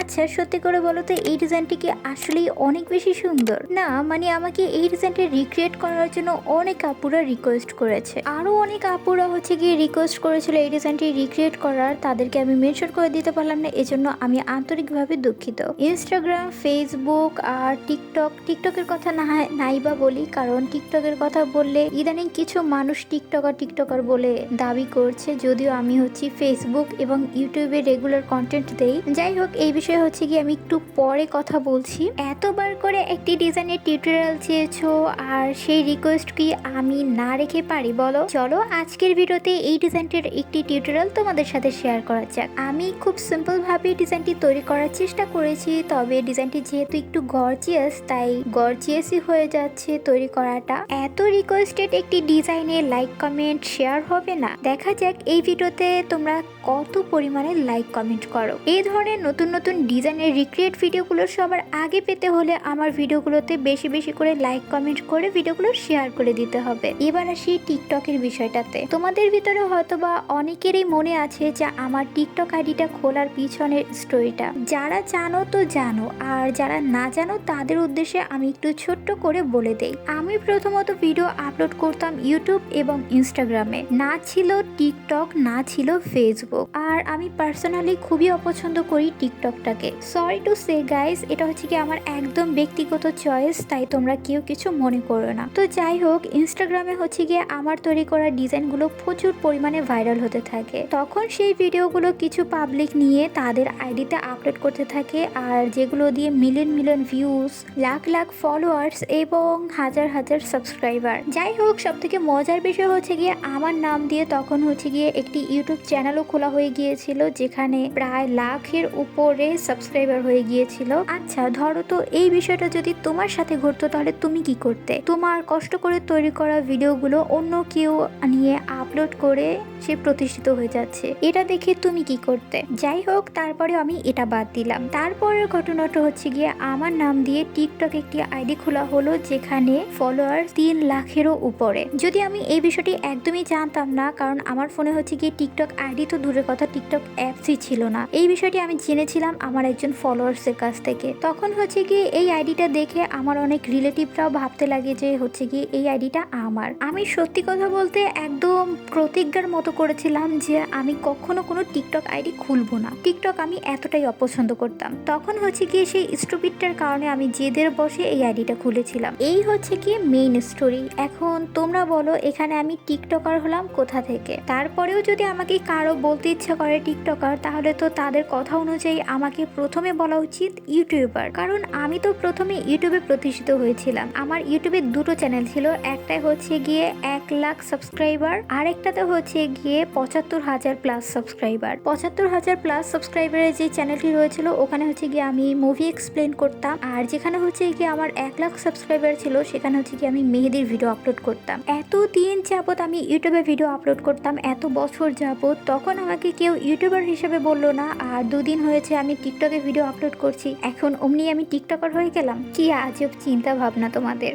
আচ্ছা সত্যি করে বলো তো এই ডিজাইনটি কি আসলেই অনেক বেশি সুন্দর? না মানে আমাকে এই ডিজাইনটা রিক্রিয়েট করার জন্য অনেক আপুরা রিকোয়েস্ট করেছে, আরো অনেক আপুরা হচ্ছে গিয়ে রিকোয়েস্ট করেছিল এই ডিজাইনটি রিক্রিয়েট করার, তাদেরকে আমি মেনশন করে দিতে পারলাম না, এজন্য আমি আন্তরিকভাবে দুঃখিত। ইনস্টাগ্রাম, ফেসবুক আর টিকটকের কথা নাই বা বলি, কারণ টিকটকের কথা বললে ইদানিং কিছু মানুষ টিকটকার বলে দাবি করছে, যদিও আমি হচ্ছি ফেসবুক এবং ইউটিউবে রেগুলার কন্টেন্ট দেই। যাই হোক, এই বিষয়ে হচ্ছে কি আমি একটু পরে কথা বলছি। এতবার করে একটি ডিজাইনের টিউটোরিয়াল চেয়েছো, আর সেই রিকোয়েস্ট কি আমি না রেখে পারি বলো? চলো আজকের ভিডিওতে এই ডিজাইনটির একটি টিউটোরিয়াল তোমাদের সাথে শেয়ার করা যাক। আমি খুব সিম্পল ভাবে ডিজাইনটি তৈরি করার চেষ্টা করেছি, তবে ডিজাইনটি যেহেতু একটু গর্জিয়াস, তাই গর্জিয়াসই হয়ে যাচ্ছে তৈরি করাটা। এত রিকোয়েস্টেড একটি ডিজাইনে লাইক কমেন্ট শেয়ার হবে না? দেখা যাক এই ভিডিওতে তোমরা কত পরিমাণে লাইক কমেন্ট করো। এই ধরনের নতুন নতুন ডিজাইনের রিক্রিয়েট ভিডিওগুলো সবার আগে পেতে হলে আমার ভিডিওগুলোতে বেশি বেশি করে লাইক কমেন্ট করে ভিডিওগুলো শেয়ার করে দিতে হবে। এবার আসি টিকটকের বিষয়টাতে। তোমাদের ভিতরে হয়তোবা অনেকেরই মনে আছে যে আমার টিকটক আইডিটা খোলার পিছনের স্টোরিটা। যারা জানো তো জানো, আর যারা না জানো তাদের উদ্দেশ্যে আমি একটু ছোট্ট করে বলে দেই। আমি প্রথমত ভিডিও আপলোড করতাম ইউটিউব এবং ইনস্টাগ্রামে, না ছিল টিকটক, না ছিল ফেসবুক। আর আমি পার্সোনালি খুবই অপছন্দ করি টিকটকটাকে। সরি টু সে গাইস, এটা হচ্ছে কি আমার একদম ব্যক্তিগত চয়েস, তাই তোমরা কেউ কিছু মনে করো না। তো যাই হোক, ইনস্টাগ্রামে হচ্ছে গিয়ে আমার তৈরি করা ডিজাইনগুলো প্রচুর পরিমাণে ভাইরাল হতে থাকে। তখন সেই ভিডিওগুলো কিছু পাবলিক নিয়ে তাদের আইডিতে আপলোড করতে থাকে, আর যেগুলো দিয়ে million views, lakh lakh followers এবং হাজার হাজার সাবস্ক্রাইবার। যাই হোক, সব থেকে মজার বিষয় হচ্ছে গিয়ে আমার নাম দিয়ে তখন হচ্ছে গিয়ে একটি ইউটিউব চ্যানেলও খোলা হয়ে গিয়েছিল, যেখানে প্রায় লাখের উপরে সাবস্ক্রাইবার হয়ে গিয়েছিল। আচ্ছা ধরো তো এই বিষয়টা যদি তোমার সাথে ঘটতো, তাহলে তুমি কি করতে? তোমার কষ্ট করে তৈরি করা ভিডিওগুলো অন্য কেউ নিয়ে আপলোড করে সে প্রতিষ্ঠিত হয়ে যাচ্ছে, এটা দেখে তুমি কি করতে? যাই হোক, তারপরে আমি এটা বাদ দিলাম। তারপরের ঘটনাটা হচ্ছে গিয়ে আমার নাম দিয়ে টিকটক একটি আইডি খোলা হলো, যেখানে ফলোয়ার 3 লাখেরও উপরে। যদি আমি এই বিষয়টি একদমই জানতাম না, কারণ আমার ফোনে হচ্ছে গিয়ে টিকটক আইডি তো দূরের কথা, টিকটক অ্যাপসই ছিল না। এই বিষয়টি আমি জেনেছিলাম আমার একজন ফলোয়ার্সের কাছ থেকে। তখন হচ্ছে গিয়ে এই আইডিটা দেখে আমার অনেক রিলেটিভরাও ভাবতে লাগে যে হচ্ছে গিয়ে এই আইডিটা আমার। আমি সত্যি কথা বলতে একদম প্রতিজ্ঞার মতো করেছিলাম যে আমি কখনো কোনো টিকটক আইডি খুলবো না। টিকটক আমি এতটাই অপছন্দ করতাম। তখন হচ্ছে গিয়ে সেই স্টুপিডটার কারণে আমি জেদের বসে এই আইডিটা খুলেছিলাম। এই হচ্ছে কি মেইন স্টোরি। এখন তোমরা বলো, এখানে আমি টিকটকার হলাম কোথা থেকে? তারপরেও যদি আমাকে কারো বলতে ইচ্ছা করে টিকটকার, তাহলে তো তাদের কথা অনুযায়ী আমাকে প্রথমে বলা উচিত ইউটিউবার, কারণ আমি তো প্রথমে ইউটিউবে প্রতিষ্ঠিত হয়েছিলাম। আমার ইউটিউবে দুটো চ্যানেল ছিল, একটাই হচ্ছে গিয়ে 1 লাখ সাবস্ক্রাইবার, আরেকটাতে হচ্ছে গিয়ে 75,000 প্লাস সাবস্ক্রাইবার। 75,000 প্লাস সাবস্ক্রাইবারের যে চ্যানেলটি রয়েছিল, ওখানে হচ্ছে গিয়ে আমি মুভি এক্সপ্লেন করতাম, আর যেখানে হচ্ছে গিয়ে আমার 1 লাখ সাবস্ক্রাইবার ছিল, সেখানে হচ্ছে গিয়ে আমি মেহেদির ভিডিও আপলোড করতাম। এতদিন যাবত আমি ইউটিউবে ভিডিও আপলোড করতাম, এত বছর যাবত, তখন আমাকে কেউ ইউটিউবার হিসেবে বললো না। আর দুদিন হয়েছে আমি টিকটকে ভিডিও আপলোড করছি, এখন অমনি আমি টিকটকার হয়ে গেলাম? কি আজব চিন্তা ভাবনা তোমাদের।